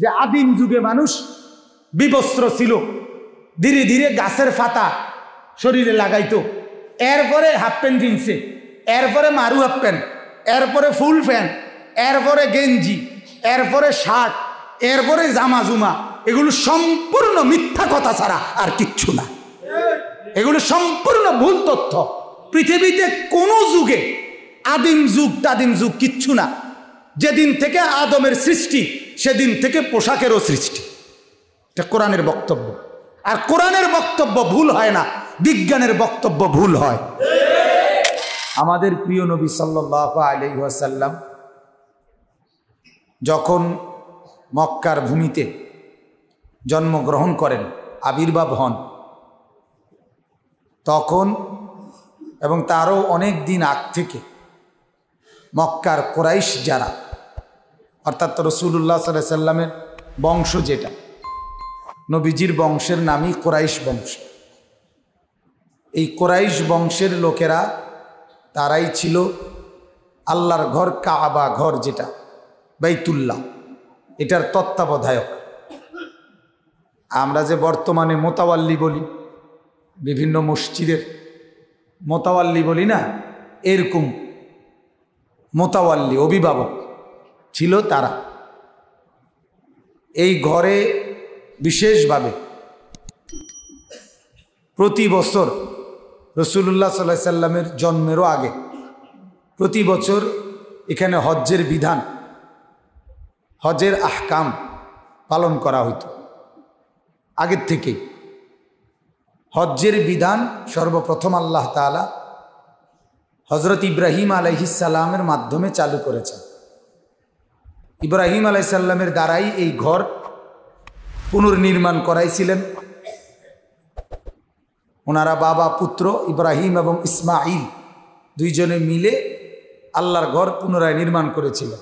যে আদিম যুগে মানুষ বিবস্ত্র ছিল, ধীরে ধীরে গাছের পাতা শরীরে লাগাইতো, এরপরে হাফ প্যান্ট কিনছে, এরপরে মারু হাফ প্যান্ট, এরপরে ফুল প্যান্ট, এরপরে গেঞ্জি, এরপরে শার্ট, এরপরে জামা জুমা। এগুলো সম্পূর্ণ মিথ্যা কথা ছাড়া আর কিচ্ছু না। এগুলো সম্পূর্ণ ভুল তথ্য। পৃথিবীতে কোনো যুগে আদিম যুগ কিচ্ছু না। যেদিন থেকে আদমের সৃষ্টি সেদিন থেকে পোশাকেরও সৃষ্টি। এটা কোরআনের বক্তব্য। আর কোরআনের বক্তব্য ভুল হয় না, বিজ্ঞানের বক্তব্য ভুল হয়। আমাদের প্রিয় নবী সাল্লাল্লাহু আলাইহি ওয়াসাল্লাম যখন মক্কার ভূমিতে জন্মগ্রহণ করেন, আবির্ভাব হন, তখন এবং তারও অনেক দিন আগ থেকে মক্কার কুরাইশ যারা, অর্থাৎ রাসূলুল্লাহ সাল্লাল্লাহু আলাইহি সাল্লামের বংশ, যেটা নবীজির বংশের নামই কুরাইশ বংশ, এই কুরাইশ বংশের লোকেরা তারাই ছিল আল্লাহর ঘর কাবা ঘর, যেটা বাইতুল্লাহ, এটার তত্ত্বাবধায়ক। আমরা যে বর্তমানে মোতাওয়াল্লি বলি, বিভিন্ন মসজিদের মোতাওয়াল্লি বলি না, এরকম মোতাওয়াল্লি, অভিভাবক ছিল তারা। এই ঘরে বিশেষভাবে প্রতি বছর রাসূলুল্লাহ সাল্লাল্লাহু আলাইহি সাল্লামের জন্মেরও আগে প্রতি বছর এখানে হজ্জের বিধান, হজের আহকাম পালন করা হইত। আগের থেকেই হজ্জের বিধান সর্বপ্রথম আল্লাহ তাআলা হযরত ইব্রাহিম আলাইহিস সালামের মাধ্যমে চালু করেছেন। ইব্রাহিম আলাইহিস সালামের দ্বারাই এই ঘর পুনর্নির্মাণ করাইছিলেন। ওনারা বাবা পুত্র ইব্রাহিম এবং ইসমাইল দুইজনে মিলে আল্লাহর ঘর পুনরায় নির্মাণ করেছিলেন।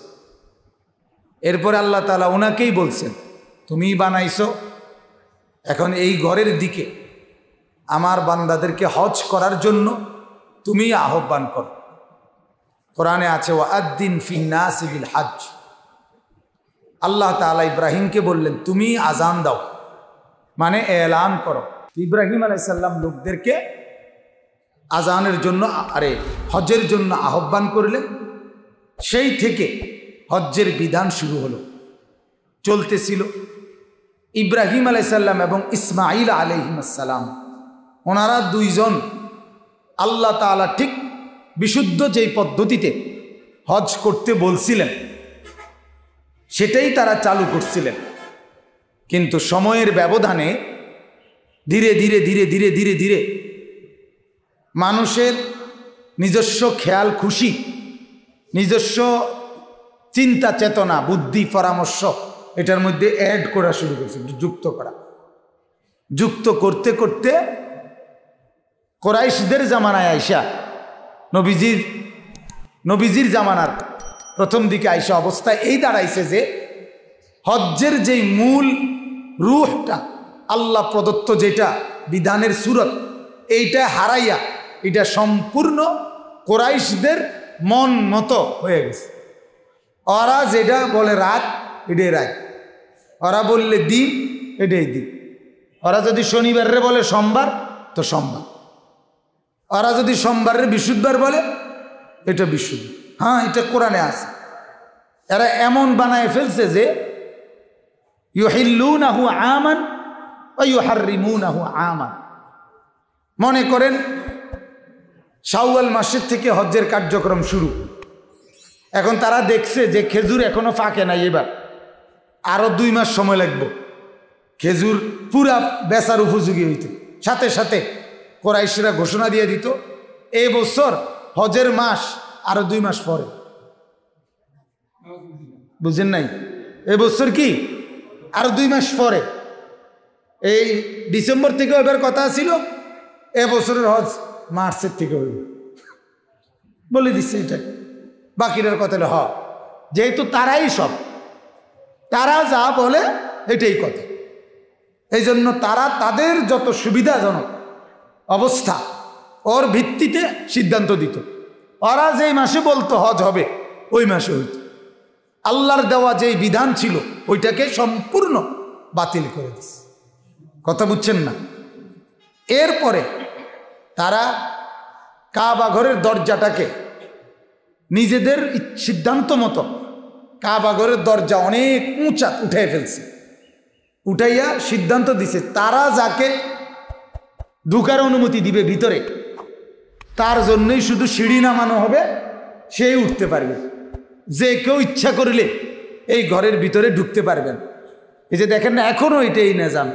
এরপরে আল্লাহ তাআলা ওনাকেই বলছেন, তুমিই বানাইছো, এখন এই ঘরের দিকে আমার বান্দাদেরকে হজ করার জন্য তুমি আহ্বান করো। কোরআনে আছে ওয়াআদ্দিন ফিন্নাসি বিল হজ। আল্লাহ তাআলা ইব্রাহিমকে বললেন তুমি আজান দাও, মানে এলান করো। ইব্রাহিম আলাইহিস সালাম লোকদেরকে আজানের জন্য হজ্জের জন্য আহ্বান করলেন। সেই থেকে হজ্জের বিধান শুরু হলো, চলতেছিল। ইব্রাহিম আলাইহিস সালাম এবং ইসমাইল আলাইহিস সালাম, ওনারা দুইজন আল্লাহ তাআলা ঠিক বিশুদ্ধ যেই পদ্ধতিতে হজ করতে বলছিলেন সেটাই তারা চালু করছিলেন। কিন্তু সময়ের ব্যবধানে ধীরে ধীরে ধীরে ধীরে ধীরে ধীরে মানুষের নিজস্ব খেয়াল খুশি, নিজস্ব চিন্তা চেতনা, বুদ্ধি, পরামর্শ এটার মধ্যে অ্যাড করা শুরু করছে, যুক্ত করতে করতে কুরাইশদের জামানায় আইসা নবীজির জামানার প্রথম দিকে আইসা অবস্থায় এই দাঁড়াইছে যে হজ্জের যেই মূল রূহটা, আল্লাহ প্রদত্ত যেটা বিধানের সুরত, এইটা হারাইয়া এটা সম্পূর্ণ কুরাইশদের মন মতো হয়ে গেছে। ওরা যেটা বলে রাত, এটাই রাত। ওরা বললে দিন, এটাই দিন। ওরা যদি শনিবারে বলে সোমবার, তো সোমবার। ওরা যদি সোমবারের বৃহস্পতিবার বলে, এটা বিশুদ্ধ। হ্যাঁ, এটা কোরআনে আছে। এরা এমন বানায় ফেলছে যে ইউহিল্লুনাহু আমান ওয়া ইউহাররিমুনাহু আমান। মনে করেন শাওয়াল মাসের থেকে হজ্জের কার্যক্রম শুরু। এখন তারা দেখছে যে খেজুর এখনো ফাঁকে নাই, এবার আরো 2 মাস সময় লাগবে খেজুর পুরা বেচার উপযোগী হইতে। সাথে সাথে কুরাইশরা ঘোষণা দিয়ে দিত এই বছর হজের মাস আরো 2 মাস পরে। বুঝেন নাই? এবছর কি আরো 2 মাস পরে, এই ডিসেম্বর থেকে এবার কথা ছিল, এবছরের হজ মার্চের থেকে হইব বলে দিচ্ছে। এটা বাকিরার কথা হ, যেহেতু তারাই সব, তারা যা বলে এটাই কথা। এই জন্য তারা তাদের যত সুবিধাজনক অবস্থা ওর ভিত্তিতে সিদ্ধান্ত দিত। ওরা যেই মাসে বলতো হজ হবে ওই মাসে হইত। আল্লাহর দেওয়া যেই বিধান ছিল ওইটাকে সম্পূর্ণ বাতিল করে দিছে। কথা বুঝছেন না? এরপরে তারা কাবা ঘরের দরজাটাকে নিজেদের সিদ্ধান্ত মতো কাবা ঘরের দরজা অনেক উঁচা উঠাই ফেলছে। উঠাইয়া সিদ্ধান্ত দিছে তারা যাকে ঢুকার অনুমতি দিবে ভিতরে তার জন্যই শুধু সিঁড়ি নামানো হবে, সেই উঠতে পারবে। যে কেউ ইচ্ছা করলে এই ঘরের ভিতরে ঢুকতে পারবেন। এই যে দেখেন না, এখনো এটাই নিজাম।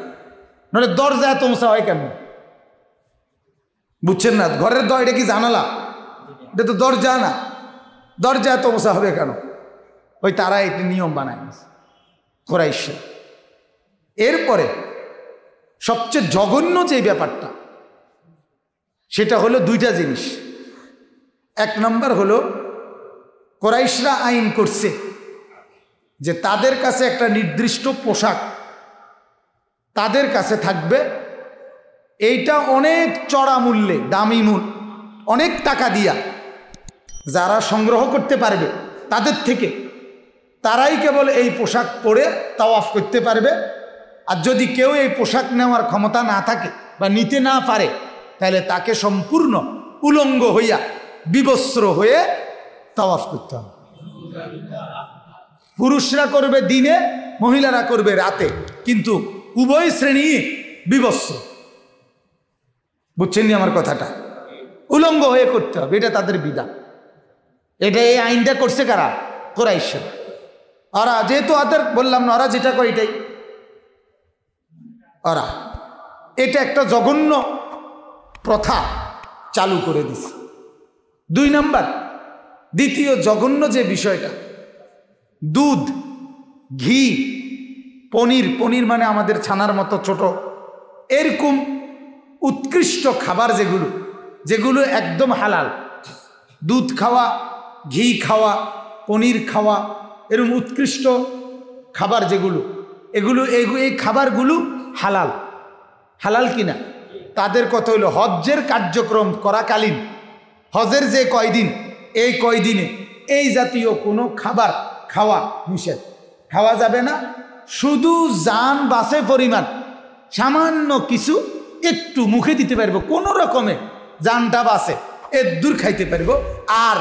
নাহলে দরজা এত উঁচা হয় কেন? বুঝছেন না? ঘরের এটা কি জানালা? এটা তো দরজা না, দরজা এত উঁচা হবে কেন? ওই তারা একটি নিয়ম বানায় কুরাইশরা। এরপরে সবচেয়ে জঘন্য যে ব্যাপারটা সেটা হলো দুইটা জিনিস। এক নম্বর হলো কুরাইশরা আইন করছে যে তাদের কাছে একটা নির্দিষ্ট পোশাক তাদের কাছে থাকবে, এইটা অনেক চড়া মূল্যে, দামি মূল্য, অনেক টাকা দিয়া যারা সংগ্রহ করতে পারবে তাদের থেকে তারাই কেবল এই পোশাক পরে তাওয়াফ করতে পারবে। আর যদি কেউ এই পোশাক নেওয়ার ক্ষমতা না থাকে বা নিতে না পারে তাহলে তাকে সম্পূর্ণ উলঙ্গ হইয়া বিবস্ত্র হয়ে তাওয়াফ করতে হবে। পুরুষরা করবে দিনে, মহিলারা করবে রাতে, কিন্তু উভয় শ্রেণী বিবস্ত্র। বুঝছেন আমার কথাটা? উলঙ্গ হয়ে করতে হবে, এটা তাদের বিধান। এটা এই আইনটা করছে কারা? কুরাইশরা। ওরা যেহেতু ওদের বললাম না, ওরা যেটা করে এটাই ওরা, এটা একটা জঘন্য প্রথা চালু করে দিছে। দুই নাম্বার, দ্বিতীয় জঘন্য যে বিষয়টা, দুধ, ঘি, পনির, পনির মানে আমাদের ছানার মতো ছোট, এরকম উৎকৃষ্ট খাবার যেগুলো যেগুলো একদম হালাল, দুধ খাওয়া, ঘি খাওয়া, পনির খাওয়া, এরকম উৎকৃষ্ট খাবার যেগুলো, এগুলো এই খাবারগুলো হালাল। হালাল কিনা তাদের কথা হইল হজ্জের কার্যক্রম করাকালীন, হজের যে কয়দিন, এই কয়দিনে এই জাতীয় কোনো খাবার খাওয়া নিষেধ, খাওয়া যাবে না। শুধু জান বাঁচে পরিমাণ সামান্য কিছু একটু মুখে দিতে পারবো, কোনো রকমে জানটা বাঁচে এর দূর খাইতে পারবো, আর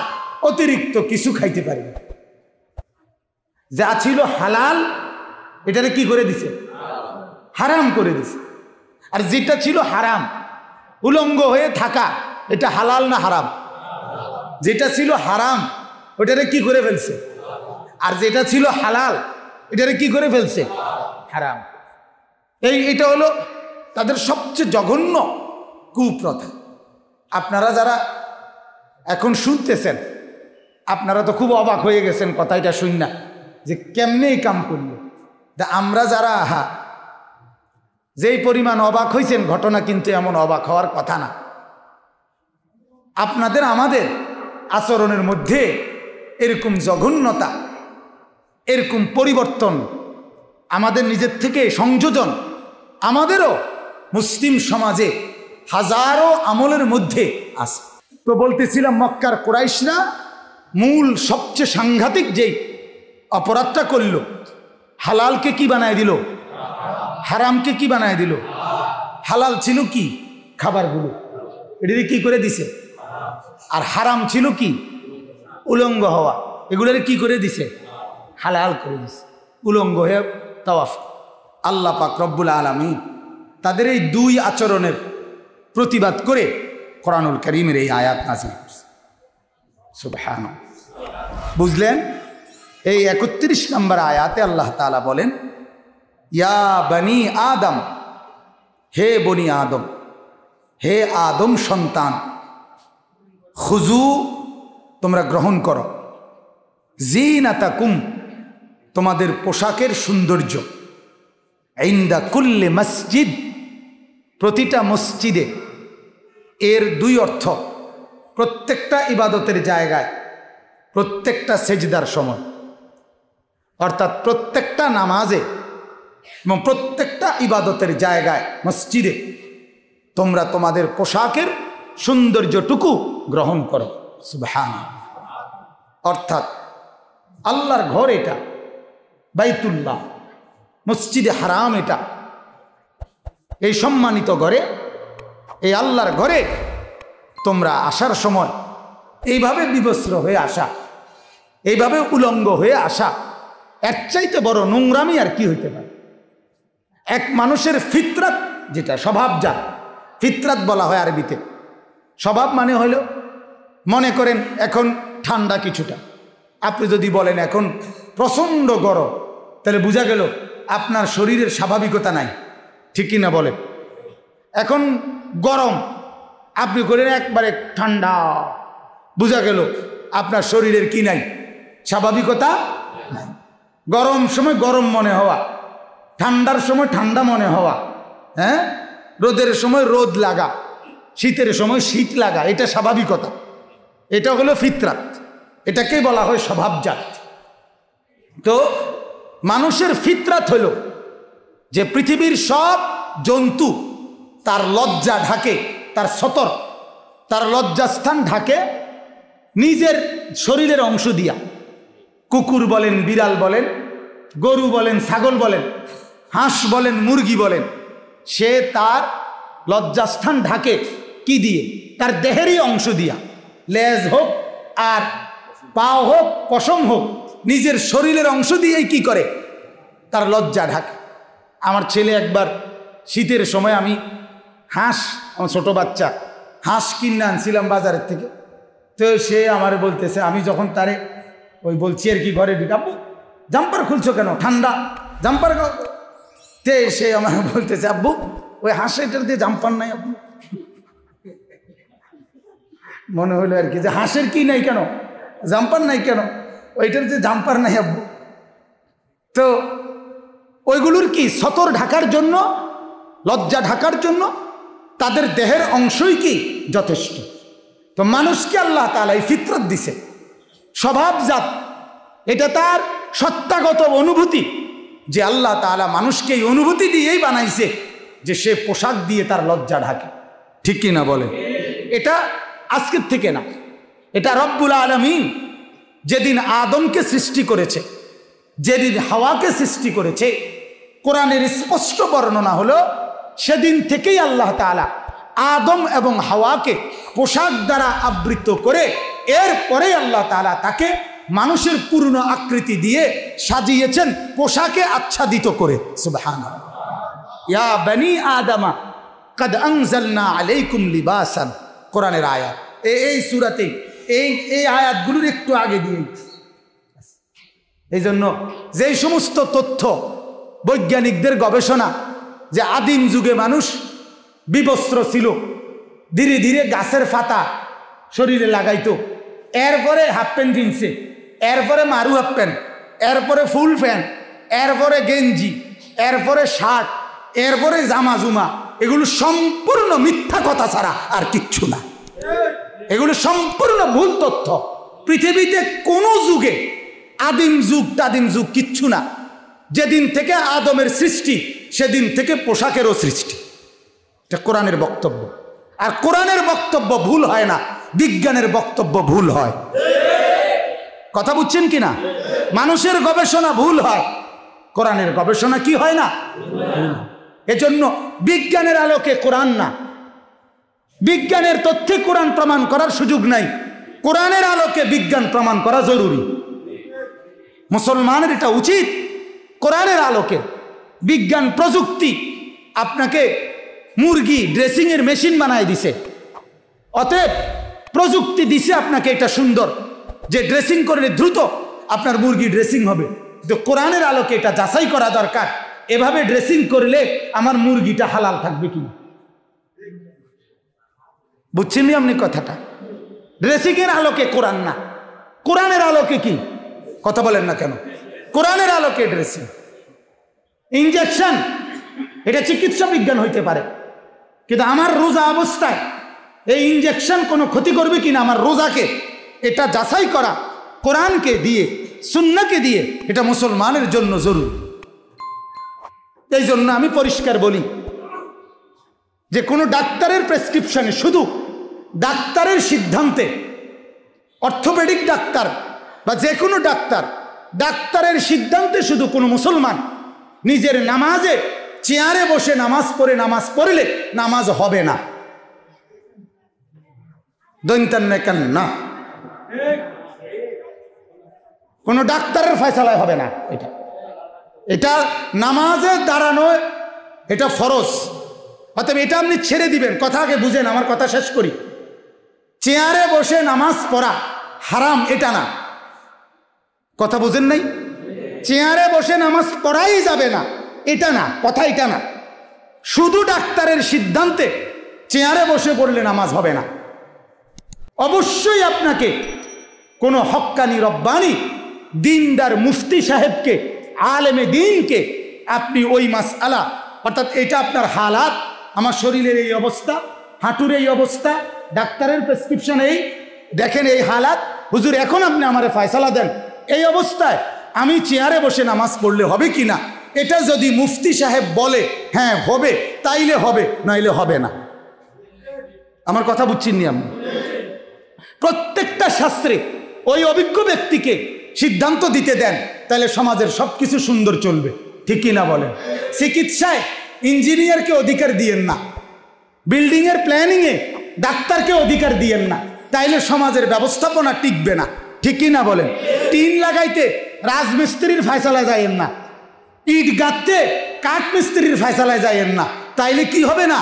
অতিরিক্ত কিছু খাইতে পারবো। যা ছিল হালাল এটারে কি করে দিছে? হারাম করে দিছে। আর যেটা ছিল হারাম, উলঙ্গ হয়ে থাকা, এটা হালাল না হারাম? যেটা ছিল হারাম ওটারে কি করে ফেলছে? আর যেটা ছিল হালাল এটারে কি করে ফেলছে? হারাম। এটা হলো তাদের সবচেয়ে জঘন্য কুপ্রথা। আপনারা যারা এখন শুনতেছেন, আপনারা তো খুব অবাক হয়ে গেছেন কথাটা শুন না, যে কেমনে এই কাম করলো। আমরা যারা যেই পরিমাণ অবাক হয়েছেন, ঘটনা কিন্তু এমন অবাক হওয়ার কথা না। আপনাদের আমাদের আচরণের মধ্যে এরকম জঘন্যতা, এরকম পরিবর্তন, আমাদের নিজের থেকে সংযোজন আমাদেরও মুসলিম সমাজে হাজারো আমলের মধ্যে আছে। তো বলতেছিলাম, মক্কার কুরাইশরা মূল সবচেয়ে সাংঘাতিক যেই অপরাধটা করল, হালালকে কি বানায় দিল? হারামকে কি বানায় দিল? হালাল ছিল কি? খাবারগুলো, এটা কি করে দিছে? আর হারাম ছিল কি? উলঙ্গ হওয়া, এগুলোর কি করে দিছে? হালাল করে দিছে। উলঙ্গ হয়ে তাওয়াফ। আল্লাহ পাক রব্বুল আলামিন তাদের এই দুই আচরণের প্রতিবাদ করে কোরআনুল কারীমের এই আয়াত নাযিল করছে। সুবহানাল্লাহ। বুঝলেন? এই ৩১ নম্বর আয়াতে আল্লাহ তাআলা বলেন, ইয়া বনি আদম, হে বনি আদম, হে আদম সন্তান, খুজু, তোমরা গ্রহণ করো, জিনাতাকুম, তোমাদের পোশাকের সৌন্দর্য, ইনদা কুল্লি মসজিদ, প্রতিটা মসজিদে। এর দুই অর্থ, প্রত্যেকটা ইবাদতের জায়গায়, প্রত্যেকটা সেজদার সময়, অর্থাৎ প্রত্যেকটা নামাজে এবং প্রত্যেকটা ইবাদতের জায়গায়, মসজিদে তোমরা তোমাদের পোশাকের সৌন্দর্যটুকু গ্রহণ করো। সুবহানাল্লাহ। অর্থাৎ আল্লাহর ঘর এটা, বাইতুল্লাহ, মসজিদে হারাম এটা। এই সম্মানিত ঘরে, এই আল্লাহর ঘরে তোমরা আসার সময় এইভাবে বিবস্ত্র হয়ে আসা, এইভাবে উলঙ্গ হয়ে আসা, এর চাইতে বড় নোংরামি আর কি হইতে পারে? এক মানুষের ফিতরাত, যেটা স্বভাবজাত, ফিতরাত বলা হয় আরবিতে। স্বভাব মানে হলো, মনে করেন এখন ঠান্ডা কিছুটা, আপনি যদি বলেন এখন প্রচণ্ড গরম, তাহলে বোঝা গেল আপনার শরীরের স্বাভাবিকতা নাই, ঠিক কিনা বলেন? এখন গরম, আপনি করেন একবারে ঠান্ডা, বোঝা গেল আপনার শরীরের কি নাই, স্বাভাবিকতা নাই। গরম সময় গরম মনে হওয়া, ঠান্ডার সময় ঠান্ডা মনে হওয়া, হ্যাঁ, রোদের সময় রোদ লাগা, শীতের সময় শীত লাগা, এটা স্বাভাবিকতা, এটা হলো ফিতরাত, এটাকেই বলা হয় স্বভাবজাত। তো মানুষের ফিতরাত হলো যে পৃথিবীর সব জন্তু তার লজ্জা ঢাকে, তার সতর, তার লজ্জাস্থান ঢাকে নিজের শরীরের অংশ দিয়া। কুকুর বলেন, বিড়াল বলেন, গরু বলেন, ছাগল বলেন, হাঁস বলেন, মুরগি বলেন, সে তার লজ্জাস্থান ঢাকে কি দিয়ে? তার দেহেরই অংশ দিয়া। লেজ হোক আর পাও হোক, পশম হোক, নিজের শরীরের অংশ দিয়েই কি করে? তার লজ্জা ঢাকে। আমার ছেলে একবার শীতের সময়, আমি হাঁস, আমার ছোটো বাচ্চা হাঁস কিনে আনছিলাম বাজারের থেকে, তো সে আমার বলতেছে, আমি যখন তারে ওই বলছি আর কি ঘরে ঢুকাবো, জাম্পার খুলছো কেন, ঠান্ডা, জাম্পার, তে সে আমার বলতেছে, আব্বু ওই হাঁসেটার দিয়ে জাম্পার নাই আব্বু। মনে হলো আর কি যে হাঁসের কি নাই কেন, জাম্পার নাই কেন, ওইটার যে জাম্পার নাই আব্বু। তো ওইগুলোর কি সতর ঢাকার জন্য, লজ্জা ঢাকার জন্য তাদের দেহের অংশই কি যথেষ্ট। তো মানুষকে আল্লাহ তাআলা এই ফিতরত দিছে, স্বভাবজাত, এটা তার সত্তাগত অনুভূতি, যে আল্লাহ তাআলা মানুষকে এই অনুভূতি দিয়েই বানাইছে যে সে পোশাক দিয়ে তার লজ্জা ঢাকে, ঠিক কি না বলেন? এটা আজকের থেকে না, এটা রব্বুল আলামিন যেদিন আদমকে সৃষ্টি করেছে, যেদিন হাওয়াকে সৃষ্টি করেছে, কোরআনের স্পষ্ট বর্ণনা হলো সেদিন থেকেই আল্লাহ তাআলা আদম এবং হাওয়াকে পোশাক দ্বারা আবৃত করে, এরপরে আল্লাহ তাআলা তাকে মানুষের পূর্ণ আকৃতি দিয়ে সাজিয়েছেন, পোশাকে আচ্ছাদিত করে। সুবহানাল্লাহ। ইয়া বনি আদমা কদ আনজালনা আলাইকুম লিবাসান, কোরআনের আয়াত, এই সূরাতে এই আয়াতগুলোর একটু আগে দিয়ে। এই জন্য যেই সমস্ত তথ্য বৈজ্ঞানিকদের গবেষণা যে আদিম যুগে মানুষ বিবস্ত্র ছিল, ধীরে ধীরে গাছের পাতা শরীরে লাগাইতো, এরপরে হাফ প্যান্ট কিনছে, এরপরে মারু হাফ প্যান্ট, এরপরে ফুল প্যান্ট, এরপরে গেঞ্জি, এরপরে শার্ট, এরপরে জামা জুমা, এগুলো সম্পূর্ণ মিথ্যা কথা ছাড়া আর কিচ্ছু না। এগুলো সম্পূর্ণ ভুল তথ্য। পৃথিবীতে কোনো যুগে আদিম যুগ টাদিম যুগ কিচ্ছু না। যেদিন থেকে আদমের সৃষ্টি সেদিন থেকে পোশাকেরও সৃষ্টি। এটা কোরআনের বক্তব্য। আর কোরআনের বক্তব্য ভুল হয় না, বিজ্ঞানের বক্তব্য ভুল হয়। কথা বুঝছেন কিনা? মানুষের গবেষণা ভুল হয়, কোরআনের গবেষণা কি হয় না? এজন্য বিজ্ঞানের আলোকে কোরআন না, বিজ্ঞানের তথ্যে কোরআন প্রমাণ করার সুযোগ নাই, কোরআনের আলোকে বিজ্ঞান প্রমাণ করা জরুরি। মুসলমানের এটা উচিত, কোরআনের আলোকে। বিজ্ঞান প্রযুক্তি আপনাকে মুরগি ড্রেসিংয়ের মেশিন বানায় দিছে, অতএব প্রযুক্তি দিছে আপনাকে এটা সুন্দর যে ড্রেসিং করলে দ্রুত আপনার মুরগি ড্রেসিং হবে। তো কোরআনের আলোকে এটা যাচাই করা দরকার, এভাবে ড্রেসিং করলে আমার মুরগিটা হালাল থাকবে কিনা। বুঝছেন আপনি কথাটা? ড্রেসিংয়ের আলোকে কোরআন না, কোরআনের আলোকে কি? কথা বলেন না কেন? কোরআনের আলোকে ড্রেসিং। ইনজেকশন এটা চিকিৎসা বিজ্ঞান হইতে পারে, কিন্তু আমার রোজা অবস্থায় এই ইনজেকশন কোনো ক্ষতি করবে কিনা আমার রোজাকে, এটা যাচাই করা কোরআনকে দিয়ে, সুন্নাহকে দিয়ে, এটা মুসলমানের জন্য জরুরি। এই জন্য আমি পরিষ্কার বলি যে কোনো ডাক্তারের প্রেসক্রিপশনে, শুধু ডাক্তারের সিদ্ধান্তে, অর্থোপেডিক ডাক্তার বা যে কোনো ডাক্তার ডাক্তারের সিদ্ধান্তে শুধু কোনো মুসলমান নিজের নামাজে চেয়ারে বসে নামাজ পড়লে নামাজ হবে না। দৈন্তান্নেকান না, কোনো ডাক্তারের ফয়সালায় হবে না। এটা নামাজে দাঁড়ানো, এটা ফরজ। অতএব এটা আপনি ছেড়ে দিবেন। কথা আগে বুঝেন, আমার কথা শেষ করি। চেয়ারে বসে নামাজ পড়া হারাম এটা না, কথা বুঝেন নাই? চেয়ারে বসে নামাজ পড়াই যাবে না এটা না, কথা এটা না। শুধু ডাক্তারের সিদ্ধান্তে চেয়ারে বসে পড়লে নামাজ হবে না। অবশ্যই আপনাকে কোনো হক্কানি রব্বানি দিনদার মুফতি সাহেবকে, আলেমে দিনকে আপনি ওই মাসআলা, অর্থাৎ এটা আপনার হালাত, আমার শরীরের এই অবস্থা, হাঁটুর এই অবস্থা, ডাক্তারের প্রেসক্রিপশন এই, দেখেন এই হালাত, হুজুর এখন আপনি আমারে ফয়সালা দেন, এই অবস্থায় আমি চেয়ারে বসে নামাজ পড়লে হবে কি না, এটা যদি মুফতি সাহেব বলে হ্যাঁ হবে, তাইলে হবে, নইলে হবে না। আমার কথা বুঝছেননি? আমি প্রত্যেকটা শাস্ত্রে ওই অভিজ্ঞ ব্যক্তিকে সিদ্ধান্ত দিতে দেন, তাহলে সমাজের সব কিছু সুন্দর চলবে। ঠিক কি না বলেন? চিকিৎসায় ইঞ্জিনিয়ারকে অধিকার দিয়েন না, বিল্ডিংয়ের প্ল্যানিংয়ে ডাক্তারকে অধিকার দিয়েন না, তাইলে সমাজের ব্যবস্থাপনা টিকবে না। ঠিক কি না বলেন? টিন লাগাইতে রাজমিস্ত্রির ফয়সালায় যাইয়েন না, ইট গাঁথতে কাঠ মিস্ত্রির ফয়সালায় যাইয়েন না, তাইলে কি হবে না।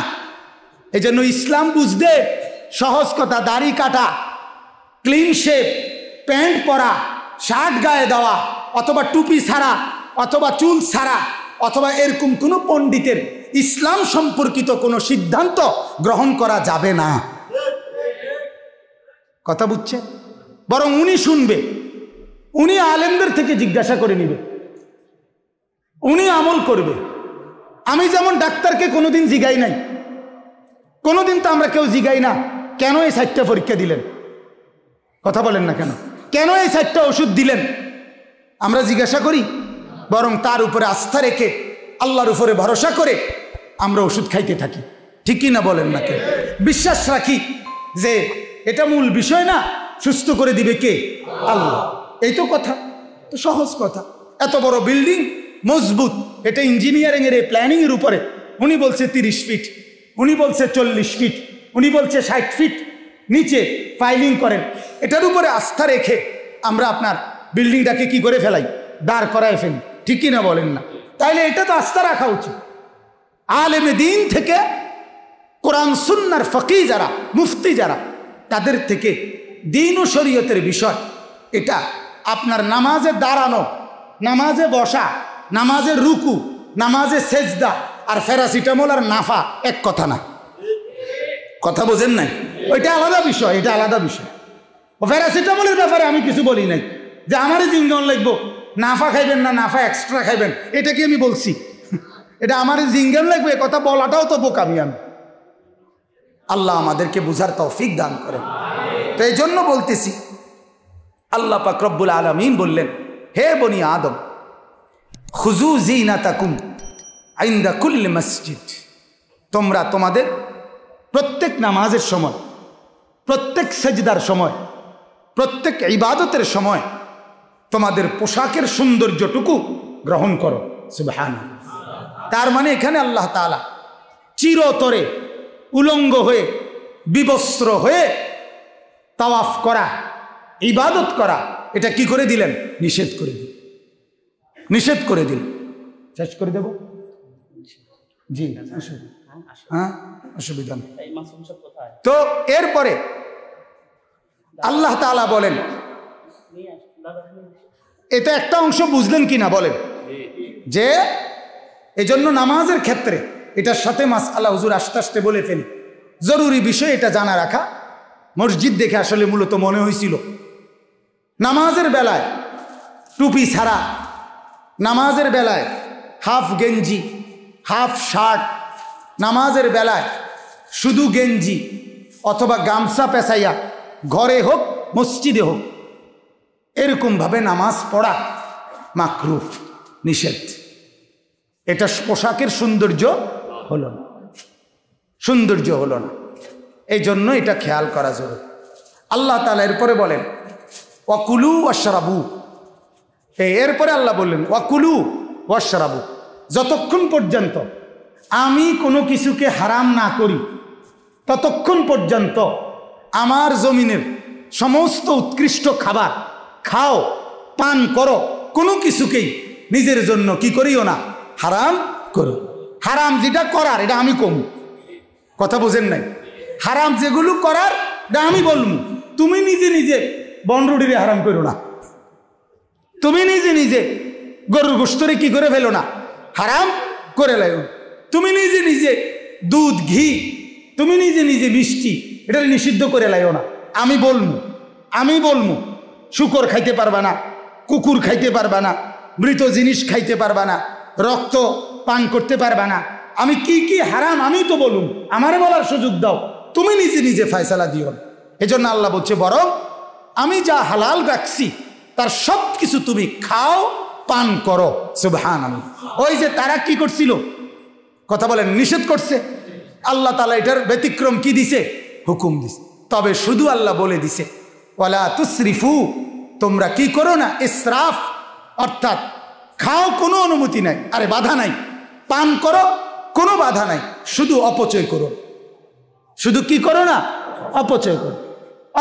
এই জন্য ইসলাম বুঝতে সহজ কথা, দাড়ি কাটা, ক্লিন শেপ, প্যান্ট পরা, শার্ট গায়ে দেওয়া, অথবা টুপি ছাড়া, অথবা চুল ছাড়া, অথবা এরকম কোনো পণ্ডিতের ইসলাম সম্পর্কিত কোনো সিদ্ধান্ত গ্রহণ করা যাবে না। কথা বুঝছেন? বরং উনি শুনবে, উনি আলেমদের থেকে জিজ্ঞাসা করে নিবে, উনি আমল করবে। আমি যেমন ডাক্তারকে কোনোদিন জিগাই নাই, কোনোদিন তো আমরা কেউ জিগাই না কেন এই 4টা পরীক্ষা দিলেন, কথা বলেন না কেন, কেন এই 4টা ওষুধ দিলেন, আমরা জিজ্ঞাসা করি। বরং তার উপরে আস্থা রেখে, আল্লাহর উপরে ভরসা করে আমরা ওষুধ খাইতে থাকি। ঠিক কি না বলেন না? কেন বিশ্বাস রাখি যে এটা মূল বিষয় না, সুস্থ করে দিবে কে? আল্লাহ। এই তো কথা, তো সহজ কথা। এত বড় বিল্ডিং মজবুত, এটা ইঞ্জিনিয়ারিং এর প্ল্যানিং এর উপরে, উনি বলছে 30 ফিট, উনি বলছে 40 ফিট, উনি বলছে 60 ফিট নিচে ফাইলিং করেন। এটার উপরে আস্থা রেখে আমরা আপনার বিল্ডিংটাকে কি করে ফেলাই, দাঁড় করায় ফেলি। ঠিক কি না বলেন না? তাইলে এটা তো আস্থা রাখা উচিত। আলেমে দিন থেকে, কোরআন সুন্নাহর ফকি যারা, মুফতি যারা, তাদের থেকে দিন ও শরীয়তের বিষয়, এটা আপনার নামাজে দাঁড়ানো, নামাজে বসা, নামাজে রুকু, নামাজে সেজদা আর প্যারাসিটামল আর নাফা এক কথা না। কথা বোঝেন নাই? ওইটা আলাদা বিষয়, এটা আলাদা বিষয়। ও প্যারাসিটামলের ব্যাপারে আমি কিছু বলি নাই যে আমারই জিঙ্গন লাগবো, নাফা খাইবেন না নাফা এক্সট্রা খাইবেন, এটা কি আমি বলছি? এটা আমারই জিঙ্গন লাগবে, কথা বলাটাও তো বোকামি। আমি আল্লাহ আমাদেরকে বুঝার তৌফিক দান করেন। তো এই জন্য বলতেছি, আল্লাহ পাক রব্বুল আলামিন বললেন, হে বনি আদম, খুযু যিনাতাকুম ইনদা কুল্লি মসজিদ, তোমরা তোমাদের প্রত্যেক নামাজের সময়, প্রত্যেক সেজদার সময়, প্রত্যেক ইবাদতের সময় তোমাদের পোশাকের সৌন্দর্যটুকু গ্রহণ করো। সুবহানাল্লাহ। তার মানে এখানে আল্লাহ তাআলা চিরতরে উলঙ্গ হয়ে, বিবস্ত্র হয়ে তাওয়াফ করা, ইবাদত করা, এটা কি করে দিলেন? নিষেধ করে দিলেন, নিষেধ করে দিলেন। শেষ করে দেব? জি, হ্যাঁ, অসুবিধা নেই। তো এরপরে আল্লাহ তাআলা বলেন, এটা একটা অংশ বুঝলেন কিনা বলেন, যে এজন্য নামাজের ক্ষেত্রে এটার সাথে মাসআলা হুজুর আস্তে আস্তে বলে ফেলি, জরুরি বিষয় এটা জানা রাখা। মসজিদ দেখে আসলে মূলত মনে হয়েছিল নামাজের বেলায় টুপি ছাড়া, নামাজের বেলায় হাফ গেঞ্জি, হাফ শার্ট, নামাজের বেলায় শুধু গেঞ্জি অথবা গামছা পেঁচাইয়া ঘরে হোক মসজিদে হোক এরকমভাবে নামাজ পড়া মাকরুহ, নিষেধ। এটা পোশাকের সৌন্দর্য হলো না, সৌন্দর্য হলো না। এই জন্য এটা খেয়াল করা জরুরি। আল্লাহ তাআলা এরপরে বলেন, ওয়াকুলু ওয়াশরাবু, এরপরে আল্লাহ বললেন ওয়াকুলু ওয়াশরাবু, যতক্ষণ পর্যন্ত আমি কোনো কিছুকে হারাম না করি ততক্ষণ পর্যন্ত আমার জমিনের সমস্ত উৎকৃষ্ট খাবার খাও, পান করো, কোনো কিছুকেই নিজের জন্য কি করিও না, হারাম করো। হারাম যেটা করার এটা আমি কম, কথা বোঝেন নাই? হারাম যেগুলো করার এটা আমি বলবো। তুমি নিজে নিজে বনরুটিরে হারাম করো না, তুমি নিজে নিজে গরুর গোশতরে কি করে ফেলো না, হারাম করে লাইও। তুমি নিজে নিজে দুধ ঘি, তুমি নিজে নিজে মিষ্টি, এটা নিষিদ্ধ করে লাইও না। আমি বলবো শুকর খাইতে পারবা না, কুকুর খাইতে পারবা না, মৃত জিনিস খাইতে পারবা না, রক্ত পান করতে পারবা না। আমি কি কি হারাম আমি তো বলুন, আমারে বলার সুযোগ দাও, তুমি নিজে নিজে ফয়সালা দিও না। এজন্য আল্লাহ বলছে বরং আমি যা হালাল রাখছি তার সব কিছু তুমি খাও, পান করো। সুবহানাল্লাহ। ওই যে তারা কি করছিল, কথা বলেন, নিষেধ করছে, আল্লাহ তাআলা এটার ব্যতিক্রম কি দিছে, হুকুম দিছে। তবে শুধু আল্লাহ বলে দিছে ওয়ালা তুসরিফু, তোমরা কি করো না, ইসরাফ, অর্থাৎ খাও কোনো অনুমতি নাই, আরে বাধা নাই, পান করো কোনো বাধা নাই, শুধু অপচয় করো। শুধু কি করো না, অপচয় করো,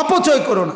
অপচয় করো না।